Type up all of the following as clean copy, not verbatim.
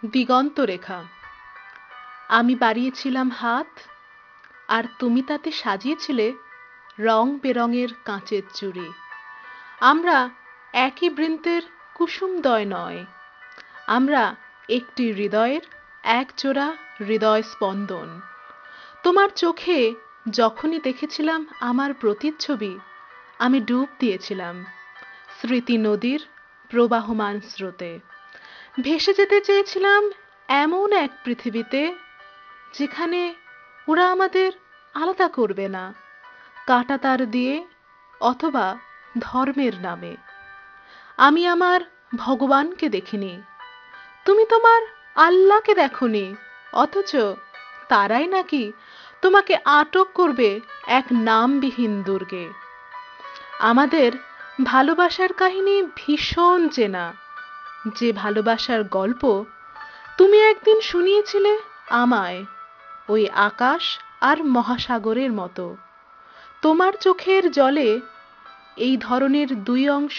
দিগন্ত রেখা। আমি বাড়িয়েছিলাম হাত, আর তুমি তাতে সাজিয়েছিলে রং বেরঙের কাঁচের চুড়ি। আমরা একই বৃন্তের কুসুমদয় নয়, আমরা একটি হৃদয়ের একজোড়া হৃদয় স্পন্দন। তোমার চোখে যখনই দেখেছিলাম আমার প্রতিচ্ছবি, আমি ডুব দিয়েছিলাম স্মৃতি নদীর প্রবাহমান স্রোতে। ভেসে যেতে চেয়েছিলাম এমন এক পৃথিবীতে যেখানে ওরা আমাদের আলাদা করবে না, কাঁটাতার দিয়ে অথবা ধর্মের নামে। আমি আমার ভগবানকে দেখিনি, তুমি তোমার আল্লাহকে দেখনি, অথচ তারাই নাকি তোমাকে আটক করবে এক নামবিহীন দুর্গে। আমাদের ভালোবাসার কাহিনী ভীষণ চেনা, যে ভালোবাসার গল্প তুমি একদিন শুনিয়েছিলে আমায়, ওই আকাশ আর মহাসাগরের মতো। তোমার চোখের জলে এই ধরনের দুই অংশ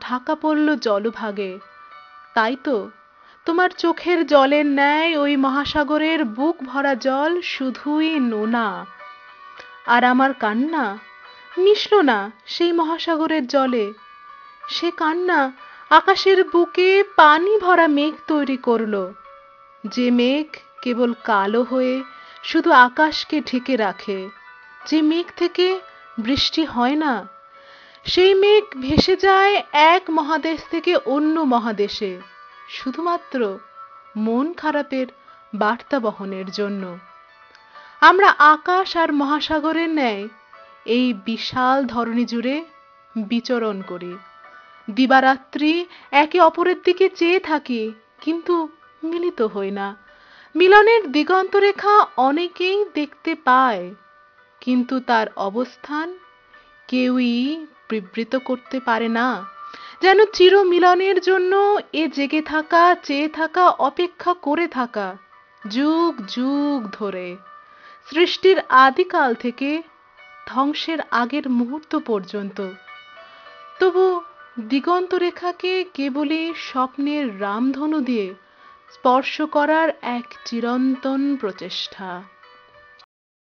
ঢাকা পড়ল জলভাগে, তাই তো তোমার চোখের জলের ন্যায় ওই মহাসাগরের বুক ভরা জল শুধুই নোনা। আর আমার কান্না মিশল না সেই মহাসাগরের জলে। সে কান্না আকাশের বুকে পানি ভরা মেঘ তৈরি করল, যে মেঘ কেবল কালো হয়ে শুধু আকাশকে ঢেকে রাখে, যে মেঘ থেকে বৃষ্টি হয় না। সেই মেঘ ভেসে যায় এক মহাদেশ থেকে অন্য মহাদেশে, শুধুমাত্র মন খারাপের বার্তা বহনের জন্য। আমরা আকাশ আর মহাসাগরের ন্যায় এই বিশাল ধরণী জুড়ে বিচরণ করি, দিবারাত্রি একে অপরের দিকে চেয়ে থাকি, কিন্তু মিলিত হই না। মিলনের দিগন্তরেখা অনেকেই দেখতে পায়, কিন্তু তার অবস্থান কেউই বিবৃত করতে পারে না। যেন চিরমিলনের জন্য এ জেগে থাকা, চেয়ে থাকা, অপেক্ষা করে থাকা, যুগ যুগ ধরে, সৃষ্টির আদিকাল থেকে ধ্বংসের আগের মুহূর্ত পর্যন্ত। তবু দিগন্তরেখাকে কেবলই স্বপ্নের রামধনু দিয়ে স্পর্শ করার এক চিরন্তন প্রচেষ্টা।